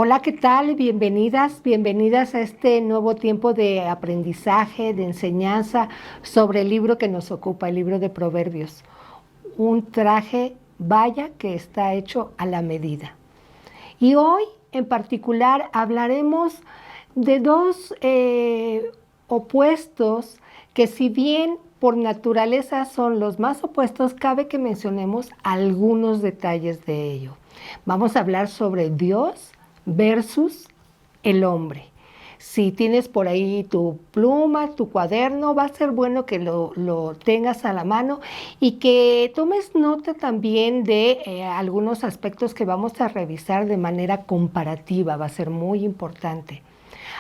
Hola, ¿qué tal? Bienvenidas a este nuevo tiempo de aprendizaje, de enseñanza sobre el libro que nos ocupa, el libro de Proverbios. Un traje, vaya, que está hecho a la medida. Y hoy, en particular, hablaremos de dos opuestos que, si bien por naturaleza son los más opuestos, cabe que mencionemos algunos detalles de ello. Vamos a hablar sobre Dios versus el hombre. Si tienes por ahí tu pluma, tu cuaderno, va a ser bueno que lo tengas a la mano y que tomes nota también de algunos aspectos que vamos a revisar de manera comparativa. Va a ser muy importante.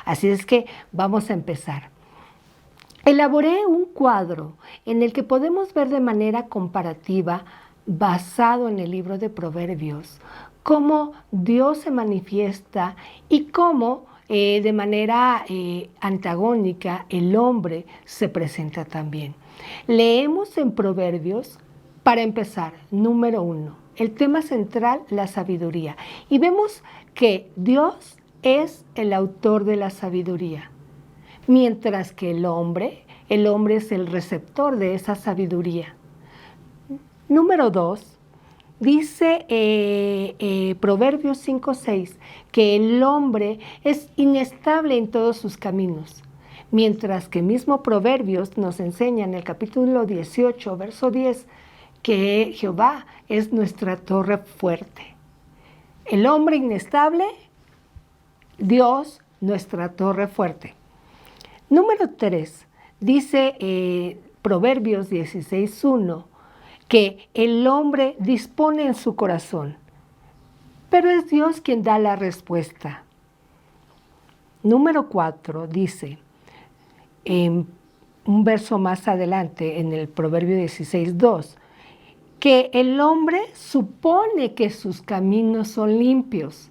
Así es que vamos a empezar. Elaboré un cuadro en el que podemos ver de manera comparativa, basado en el libro de Proverbios, cómo Dios se manifiesta y cómo de manera antagónica el hombre se presenta también. Leemos en Proverbios, para empezar, número 1, el tema central, la sabiduría. Y vemos que Dios es el autor de la sabiduría, mientras que el hombre es el receptor de esa sabiduría. Número 2, dice Proverbios 5:6 que el hombre es inestable en todos sus caminos, mientras que mismo Proverbios nos enseña en el capítulo 18, verso 10, que Jehová es nuestra torre fuerte. El hombre inestable, Dios nuestra torre fuerte. Número 3, dice Proverbios 16:1, que el hombre dispone en su corazón, pero es Dios quien da la respuesta. Número 4, dice, en un verso más adelante, en el Proverbio 16:2, que el hombre supone que sus caminos son limpios,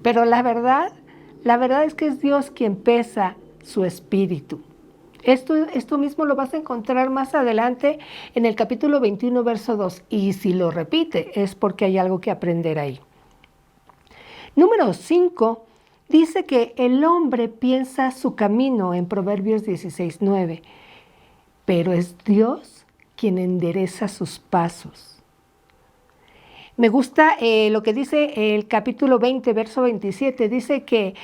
pero la verdad es que es Dios quien pesa su espíritu. Esto mismo lo vas a encontrar más adelante en el capítulo 21, verso 2. Y si lo repite, es porque hay algo que aprender ahí. Número 5, dice que el hombre piensa su camino en Proverbios 16:9, pero es Dios quien endereza sus pasos. Me gusta lo que dice el capítulo 20, verso 27. Dice que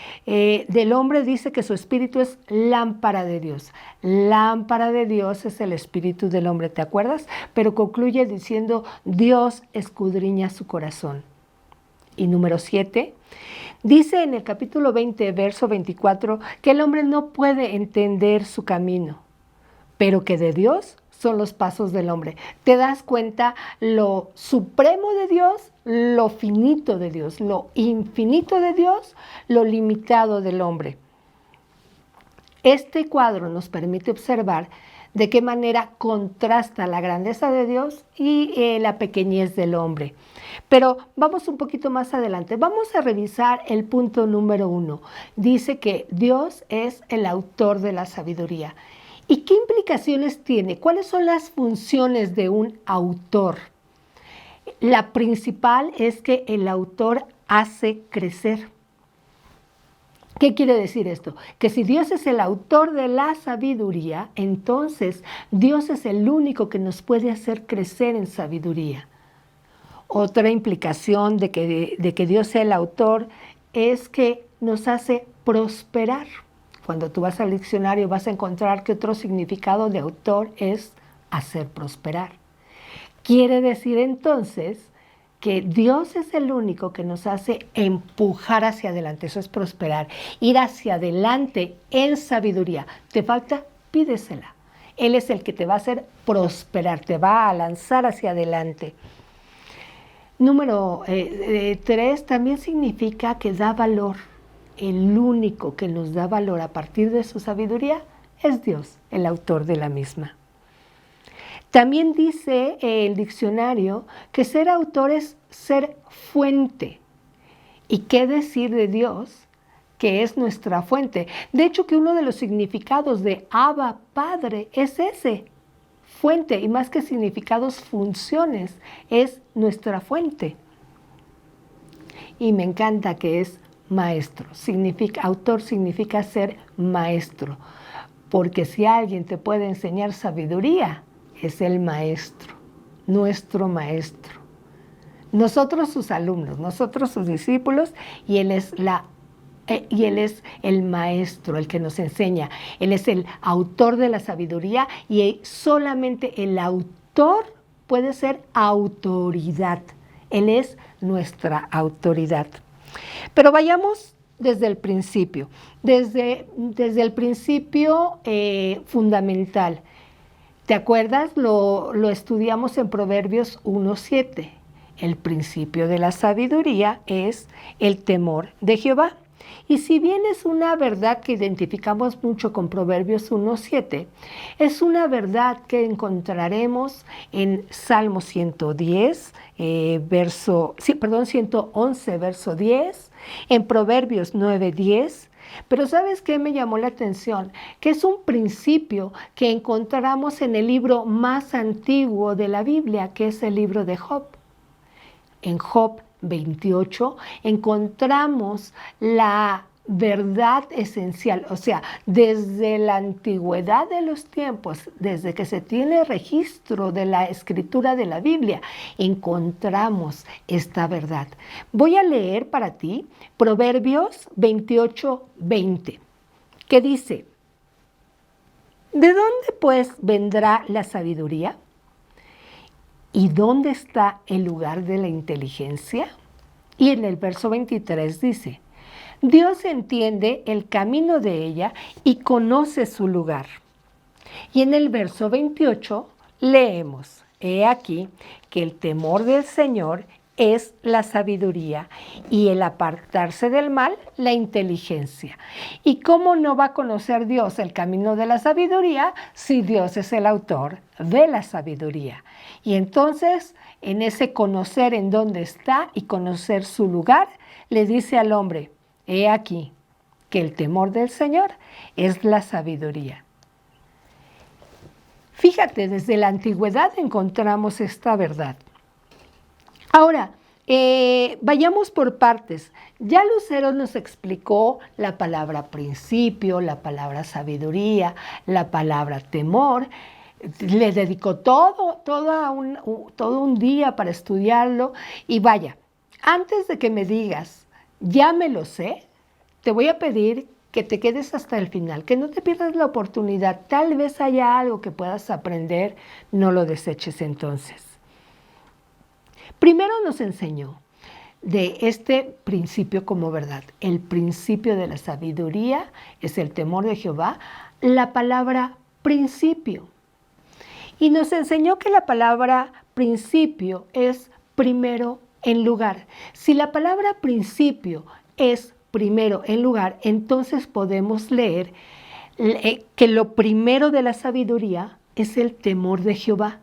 del hombre dice que su espíritu es lámpara de Dios. Lámpara de Dios es el espíritu del hombre, ¿te acuerdas? Pero concluye diciendo, Dios escudriña su corazón. Y número 7, dice en el capítulo 20, verso 24, que el hombre no puede entender su camino, pero que de Dios son los pasos del hombre. ¿Te das cuenta lo supremo de Dios, lo finito de Dios, lo infinito de Dios, lo limitado del hombre? Este cuadro nos permite observar de qué manera contrasta la grandeza de Dios y la pequeñez del hombre. Pero vamos un poquito más adelante. Vamos a revisar el punto número 1. Dice que Dios es el autor de la sabiduría. ¿Y qué implicaciones tiene? ¿Cuáles son las funciones de un autor? La principal es que el autor hace crecer. ¿Qué quiere decir esto? Que si Dios es el autor de la sabiduría, entonces Dios es el único que nos puede hacer crecer en sabiduría. Otra implicación de que Dios sea el autor es que nos hace prosperar. Cuando tú vas al diccionario vas a encontrar que otro significado de autor es hacer prosperar. Quiere decir entonces que Dios es el único que nos hace empujar hacia adelante, eso es prosperar, ir hacia adelante en sabiduría. ¿Te falta? Pídesela. Él es el que te va a hacer prosperar, te va a lanzar hacia adelante. Número 3 también significa que da valor. El único que nos da valor a partir de su sabiduría es Dios, el autor de la misma. También dice el diccionario que ser autor es ser fuente. ¿Y qué decir de Dios, que es nuestra fuente? De hecho, que uno de los significados de Abba, Padre, es ese, fuente, y más que significados, funciones, es nuestra fuente. Y me encanta que es maestro. Autor significa ser maestro, porque si alguien te puede enseñar sabiduría, es el maestro, nuestro maestro. Nosotros sus alumnos, nosotros sus discípulos, y Él es el maestro, el que nos enseña. Él es el autor de la sabiduría y solamente el autor puede ser autoridad. Él es nuestra autoridad. Pero vayamos desde el principio, desde el principio fundamental. ¿Te acuerdas? Lo estudiamos en Proverbios 1:7. El principio de la sabiduría es el temor de Jehová. Y si bien es una verdad que identificamos mucho con Proverbios 1:7, es una verdad que encontraremos en Salmo 110, 111, verso 10, en Proverbios 9:10. Pero ¿sabes qué me llamó la atención? Que es un principio que encontramos en el libro más antiguo de la Biblia, que es el libro de Job. En Job 28 encontramos la verdad esencial, o sea, desde la antigüedad de los tiempos, desde que se tiene registro de la escritura de la Biblia, encontramos esta verdad. Voy a leer para ti Proverbios 28:20, que dice: ¿de dónde pues vendrá la sabiduría? ¿Y dónde está el lugar de la inteligencia? Y en el verso 23 dice: Dios entiende el camino de ella y conoce su lugar. Y en el verso 28 leemos: he aquí que el temor del Señor es la sabiduría y el apartarse del mal, la inteligencia. ¿Y cómo no va a conocer Dios el camino de la sabiduría si Dios es el autor de la sabiduría? Y entonces, en ese conocer en dónde está y conocer su lugar, le dice al hombre: he aquí que el temor del Señor es la sabiduría. Fíjate, desde la antigüedad encontramos esta verdad. Ahora, vayamos por partes. Ya Lucero nos explicó la palabra principio, la palabra sabiduría, la palabra temor. Le dedicó todo un día para estudiarlo. Y vaya, antes de que me digas, ya me lo sé, te voy a pedir que te quedes hasta el final, que no te pierdas la oportunidad. Tal vez haya algo que puedas aprender, no lo deseches entonces. Primero nos enseñó de este principio como verdad. El principio de la sabiduría es el temor de Jehová, la palabra principio. Y nos enseñó que la palabra principio es primero en lugar. Si la palabra principio es primero en lugar, entonces podemos leer que lo primero de la sabiduría es el temor de Jehová.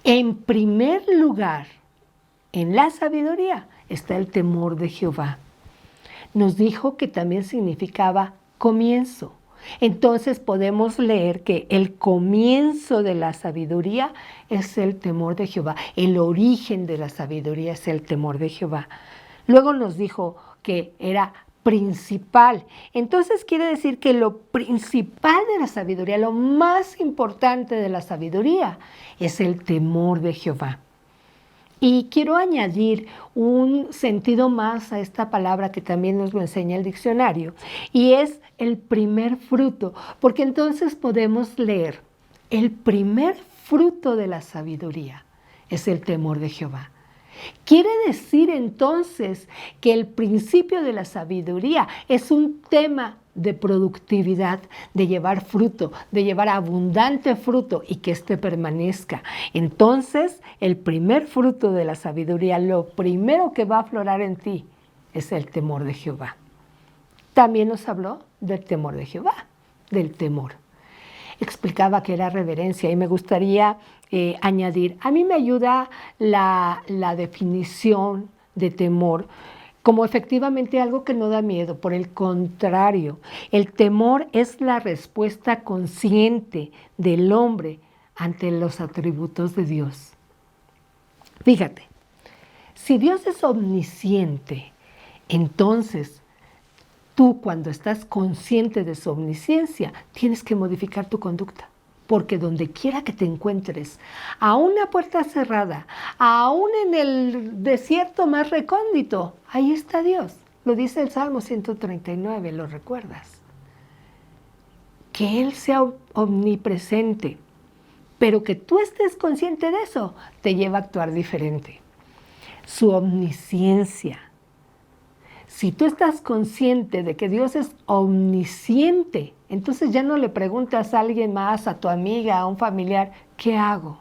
En primer lugar, en la sabiduría está el temor de Jehová. Nos dijo que también significaba comienzo. Entonces podemos leer que el comienzo de la sabiduría es el temor de Jehová. El origen de la sabiduría es el temor de Jehová. Luego nos dijo que era principal. Entonces quiere decir que lo principal de la sabiduría, lo más importante de la sabiduría, es el temor de Jehová. Y quiero añadir un sentido más a esta palabra que también nos lo enseña el diccionario, y es el primer fruto, porque entonces podemos leer: el primer fruto de la sabiduría es el temor de Jehová. Quiere decir entonces que el principio de la sabiduría es un tema de productividad, de llevar fruto, de llevar abundante fruto y que éste permanezca. Entonces, el primer fruto de la sabiduría, lo primero que va a aflorar en ti, es el temor de Jehová. También nos habló del temor de Jehová, del temor. Explicaba que era reverencia y me gustaría añadir, a mí me ayuda la definición de temor como efectivamente algo que no da miedo. Por el contrario, el temor es la respuesta consciente del hombre ante los atributos de Dios. Fíjate, si Dios es omnisciente, entonces Tú, cuando estás consciente de su omnisciencia, tienes que modificar tu conducta. Porque donde quiera que te encuentres, a una puerta cerrada, aún en el desierto más recóndito, ahí está Dios. Lo dice el Salmo 139, ¿lo recuerdas? Que Él sea omnipresente, pero que tú estés consciente de eso, te lleva a actuar diferente. Su omnisciencia. Si tú estás consciente de que Dios es omnisciente, entonces ya no le preguntas a alguien más, a tu amiga, a un familiar, ¿qué hago?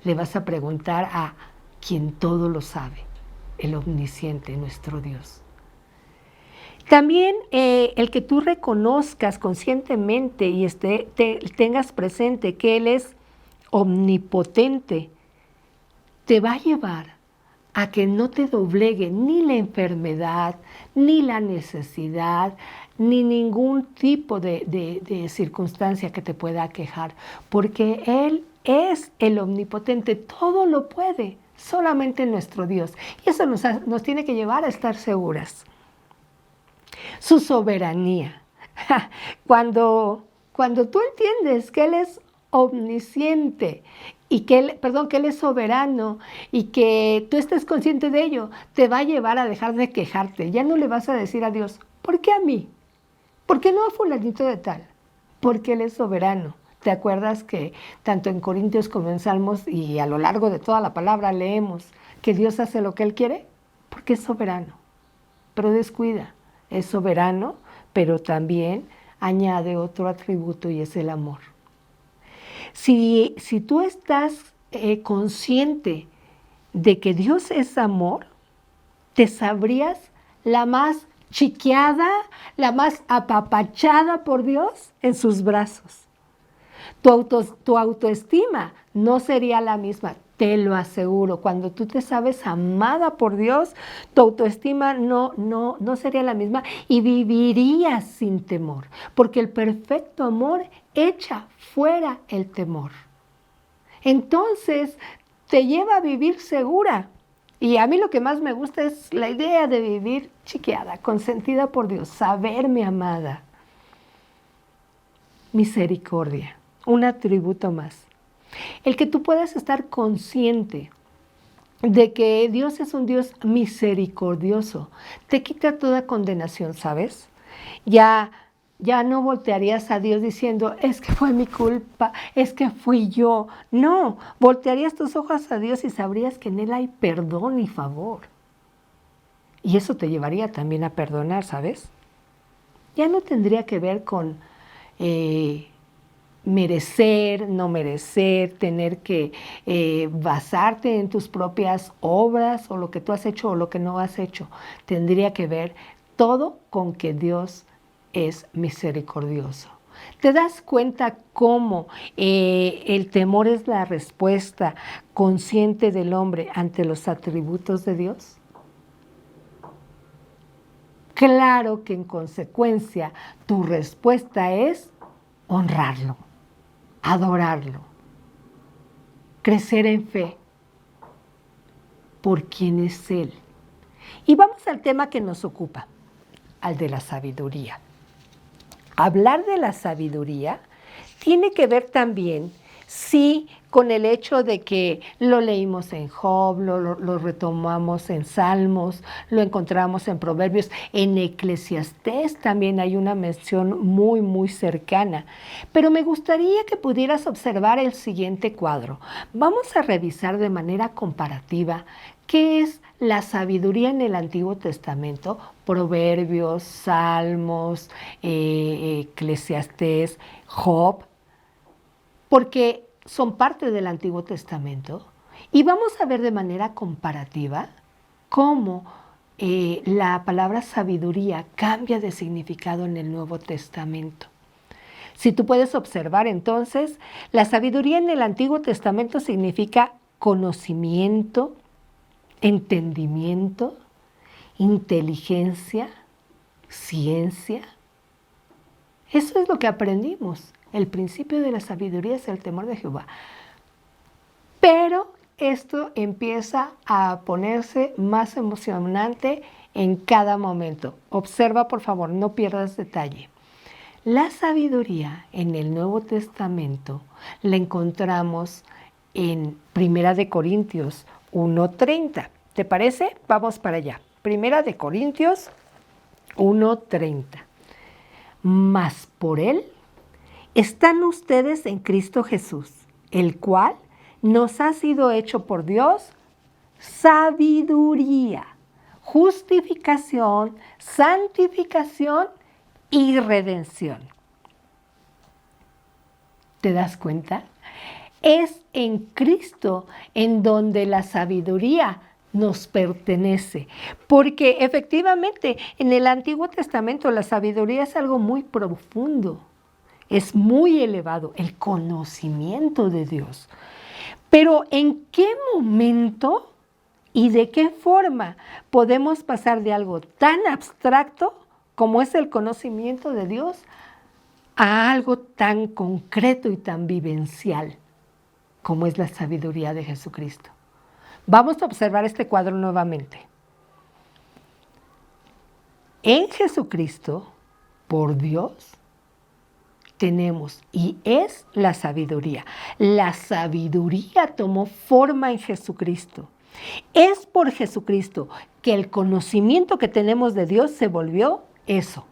Le vas a preguntar a quien todo lo sabe, el omnisciente, nuestro Dios. También el que tú reconozcas conscientemente y tengas presente que Él es omnipotente, te va a llevar a que no te doblegue ni la enfermedad, ni la necesidad, ni ningún tipo de circunstancia que te pueda aquejar, porque Él es el omnipotente, todo lo puede, solamente nuestro Dios. Y eso nos tiene que llevar a estar seguras. Su soberanía. Cuando tú entiendes que Él es omnisciente y que Él es soberano y que tú estés consciente de ello, te va a llevar a dejar de quejarte. Ya no le vas a decir a Dios, ¿por qué a mí? ¿Por qué no a fulanito de tal? Porque Él es soberano. ¿Te acuerdas que tanto en Corintios como en Salmos y a lo largo de toda la palabra leemos que Dios hace lo que Él quiere? Porque es soberano. Pero descuida, es soberano, pero también añade otro atributo y es el amor. Si tú estás consciente de que Dios es amor, te sabrías la más chiqueada, la más apapachada por Dios en sus brazos. Tu autoestima no sería la misma, te lo aseguro. Cuando tú te sabes amada por Dios, tu autoestima no sería la misma y vivirías sin temor, porque el perfecto amor echa fuera el temor. Entonces, te lleva a vivir segura. Y a mí lo que más me gusta es la idea de vivir chiqueada, consentida por Dios, saberme amada. Misericordia, un atributo más. El que tú puedas estar consciente de que Dios es un Dios misericordioso, te quita toda condenación, ¿sabes? Ya no voltearías a Dios diciendo, es que fue mi culpa, es que fui yo. No, voltearías tus ojos a Dios y sabrías que en Él hay perdón y favor. Y eso te llevaría también a perdonar, ¿sabes? Ya no tendría que ver con merecer, no merecer, tener que basarte en tus propias obras o lo que tú has hecho o lo que no has hecho. Tendría que ver todo con que Dios es misericordioso. ¿Te das cuenta cómo el temor es la respuesta consciente del hombre ante los atributos de Dios? Claro que en consecuencia tu respuesta es honrarlo, adorarlo, crecer en fe por quien es Él. Y vamos al tema que nos ocupa, al de la sabiduría. Hablar de la sabiduría tiene que ver también, sí, con el hecho de que lo leímos en Job, lo retomamos en Salmos, lo encontramos en Proverbios, en Eclesiastés también hay una mención muy, muy cercana. Pero me gustaría que pudieras observar el siguiente cuadro. Vamos a revisar de manera comparativa qué es la sabiduría en el Antiguo Testamento, Proverbios, Salmos, Eclesiastés, Job, porque son parte del Antiguo Testamento. Y vamos a ver de manera comparativa cómo la palabra sabiduría cambia de significado en el Nuevo Testamento. Si tú puedes observar entonces, la sabiduría en el Antiguo Testamento significa conocimiento, entendimiento, inteligencia, ciencia. Eso es lo que aprendimos. El principio de la sabiduría es el temor de Jehová. Pero esto empieza a ponerse más emocionante en cada momento. Observa, por favor, no pierdas detalle. La sabiduría en el Nuevo Testamento la encontramos en Primera de Corintios 1:30. ¿Te parece? Vamos para allá. Primera de Corintios 1:30. Mas por Él están ustedes en Cristo Jesús, el cual nos ha sido hecho por Dios sabiduría, justificación, santificación y redención. ¿Te das cuenta? Es en Cristo en donde la sabiduría nos pertenece, porque efectivamente en el Antiguo Testamento la sabiduría es algo muy profundo, es muy elevado, el conocimiento de Dios. Pero ¿en qué momento y de qué forma podemos pasar de algo tan abstracto como es el conocimiento de Dios a algo tan concreto y tan vivencial como es la sabiduría de Jesucristo? Vamos a observar este cuadro nuevamente. En Jesucristo, por Dios, tenemos y es la sabiduría. La sabiduría tomó forma en Jesucristo. Es por Jesucristo que el conocimiento que tenemos de Dios se volvió eso,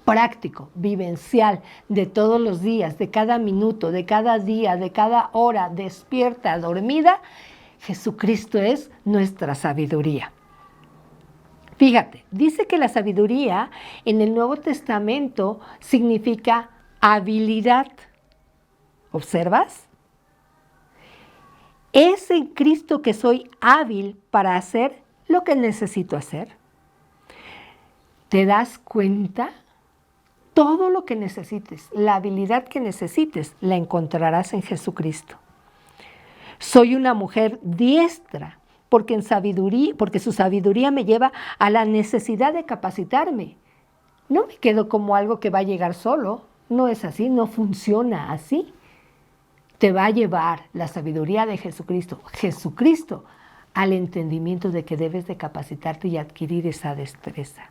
práctico, vivencial, de todos los días, de cada minuto, de cada día, de cada hora, despierta, dormida. Jesucristo es nuestra sabiduría. Fíjate, dice que la sabiduría en el Nuevo Testamento significa habilidad. ¿Observas? Es en Cristo que soy hábil para hacer lo que necesito hacer. ¿Te das cuenta? Todo lo que necesites, la habilidad que necesites, la encontrarás en Jesucristo. Soy una mujer diestra porque su sabiduría me lleva a la necesidad de capacitarme. No me quedo como algo que va a llegar solo. No es así, no funciona así. Te va a llevar la sabiduría de Jesucristo, al entendimiento de que debes de capacitarte y adquirir esa destreza.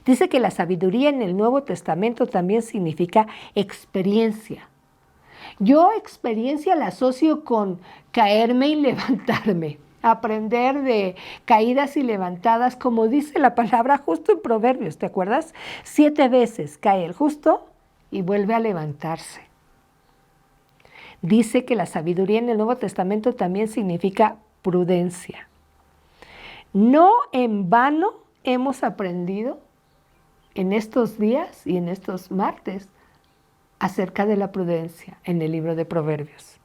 Dice que la sabiduría en el Nuevo Testamento también significa experiencia. Yo experiencia la asocio con caerme y levantarme, aprender de caídas y levantadas, como dice la palabra justo en Proverbios, ¿te acuerdas? 7 veces cae el justo y vuelve a levantarse. Dice que la sabiduría en el Nuevo Testamento también significa prudencia. No en vano hemos aprendido en estos días y en estos martes acerca de la prudencia en el libro de Proverbios,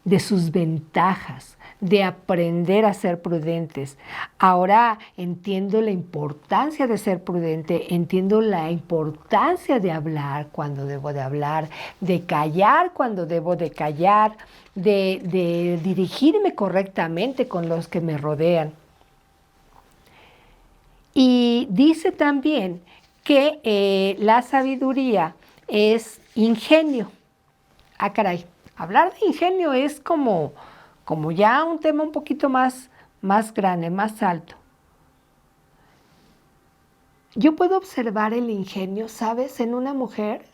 de sus ventajas, de aprender a ser prudentes. Ahora entiendo la importancia de ser prudente, entiendo la importancia de hablar cuando debo de hablar, de callar cuando debo de callar, de dirigirme correctamente con los que me rodean. Y dice también que la sabiduría es ingenio. Ah, caray, hablar de ingenio es como ya un tema un poquito más grande, más alto. Yo puedo observar el ingenio, ¿sabes?, en una mujer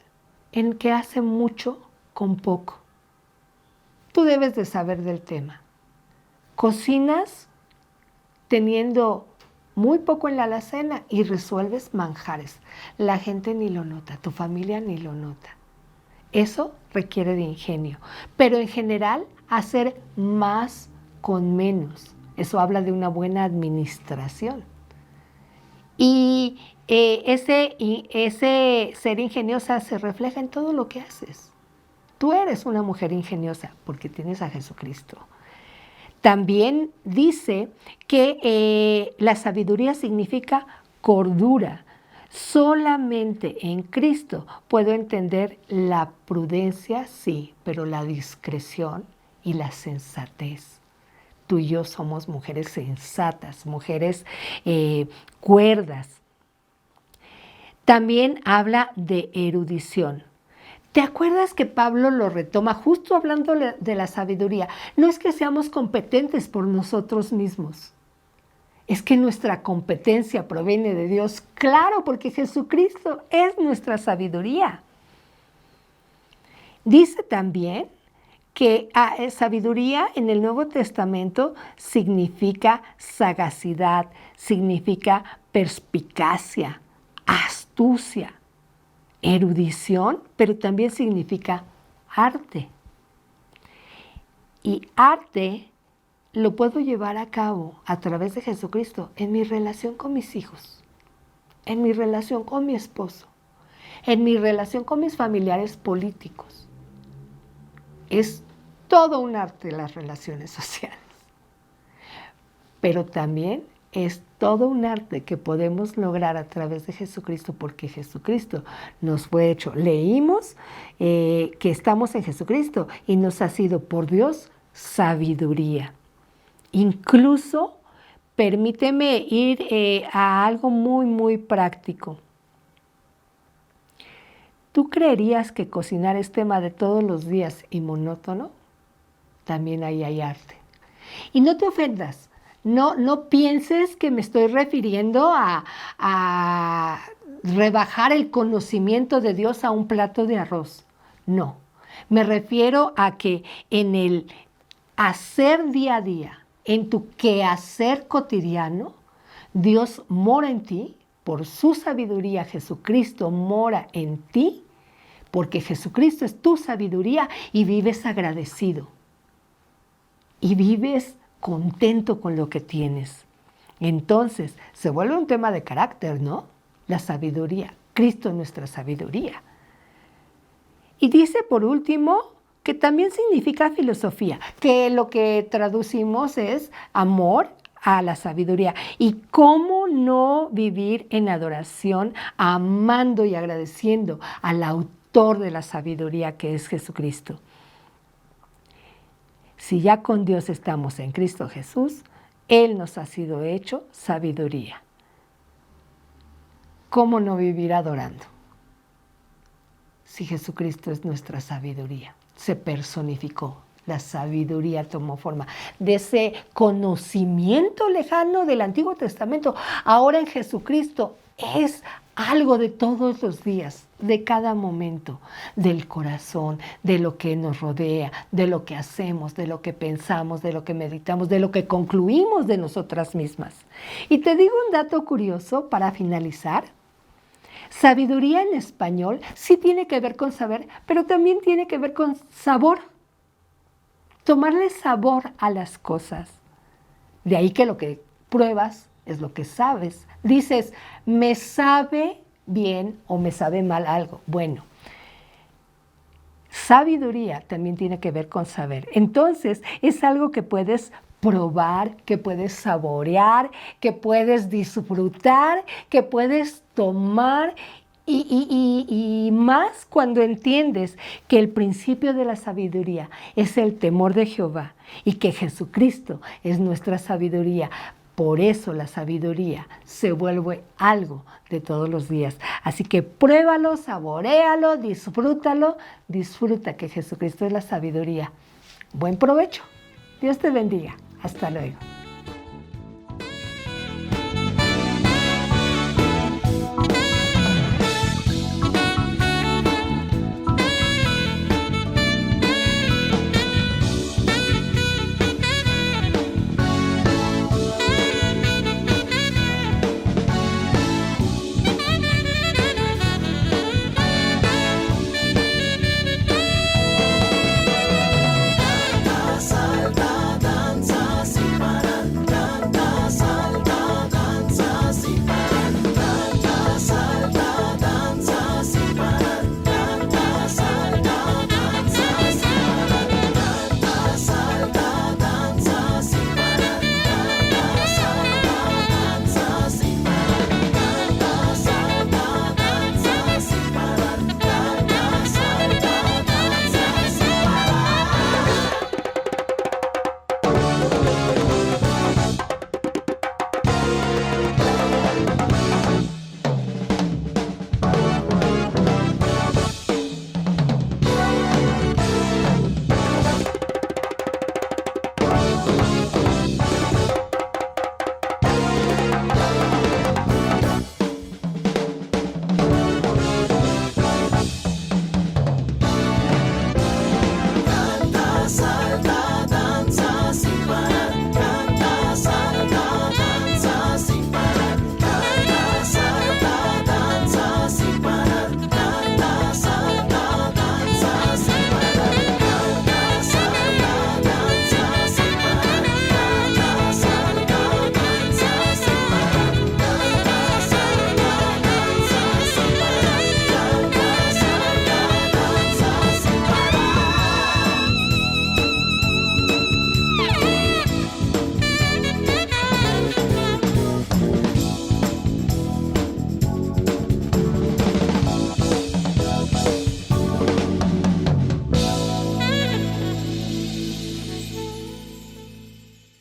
en que hace mucho con poco. Tú debes de saber del tema. Cocinas teniendo muy poco en la alacena y resuelves manjares. La gente ni lo nota, tu familia ni lo nota. Eso requiere de ingenio, pero en general hacer más con menos. Eso habla de una buena administración. Y ese ser ingeniosa se refleja en todo lo que haces. Tú eres una mujer ingeniosa porque tienes a Jesucristo. También dice que la sabiduría significa cordura. Solamente en Cristo puedo entender la prudencia, sí, pero la discreción y la sensatez. Tú y yo somos mujeres sensatas, mujeres cuerdas. También habla de erudición. ¿Te acuerdas que Pablo lo retoma justo hablando de la sabiduría? No es que seamos competentes por nosotros mismos. Es que nuestra competencia proviene de Dios. Claro, porque Jesucristo es nuestra sabiduría. Dice también que sabiduría en el Nuevo Testamento significa sagacidad, significa perspicacia, astucia, erudición, pero también significa arte. Y arte lo puedo llevar a cabo a través de Jesucristo en mi relación con mis hijos, en mi relación con mi esposo, en mi relación con mis familiares políticos. Es todo un arte las relaciones sociales, pero también es todo un arte que podemos lograr a través de Jesucristo, porque Jesucristo nos fue hecho. Leímos que estamos en Jesucristo y nos ha sido por Dios sabiduría. Incluso, permíteme ir a algo muy, muy práctico. ¿Tú creerías que cocinar es tema de todos los días y monótono? También ahí hay arte. Y no te ofendas, no pienses que me estoy refiriendo a rebajar el conocimiento de Dios a un plato de arroz. No, me refiero a que en el hacer día a día, en tu quehacer cotidiano, Dios mora en ti, por su sabiduría Jesucristo mora en ti, porque Jesucristo es tu sabiduría y vives agradecido. Y vives contento con lo que tienes. Entonces, se vuelve un tema de carácter, ¿no? La sabiduría. Cristo es nuestra sabiduría. Y dice, por último, que también significa filosofía, que lo que traducimos es amor a la sabiduría. ¿Y cómo no vivir en adoración, amando y agradeciendo al autor de la sabiduría, que es Jesucristo? Si ya con Dios estamos en Cristo Jesús, Él nos ha sido hecho sabiduría. ¿Cómo no vivir adorando? Si Jesucristo es nuestra sabiduría, se personificó, la sabiduría tomó forma de ese conocimiento lejano del Antiguo Testamento. Ahora en Jesucristo es algo de todos los días, de cada momento, del corazón, de lo que nos rodea, de lo que hacemos, de lo que pensamos, de lo que meditamos, de lo que concluimos de nosotras mismas. Y te digo un dato curioso para finalizar. Sabiduría en español sí tiene que ver con saber, pero también tiene que ver con sabor. Tomarle sabor a las cosas. De ahí que lo que pruebas es lo que sabes. Dices, me sabe bien o me sabe mal algo. Bueno, sabiduría también tiene que ver con saber. Entonces, es algo que puedes probar, que puedes saborear, que puedes disfrutar, que puedes tomar y más cuando entiendes que el principio de la sabiduría es el temor de Jehová y que Jesucristo es nuestra sabiduría. Por eso la sabiduría se vuelve algo de todos los días. Así que pruébalo, saboréalo, disfrútalo, disfruta que Jesucristo es la sabiduría. Buen provecho. Dios te bendiga. Hasta luego.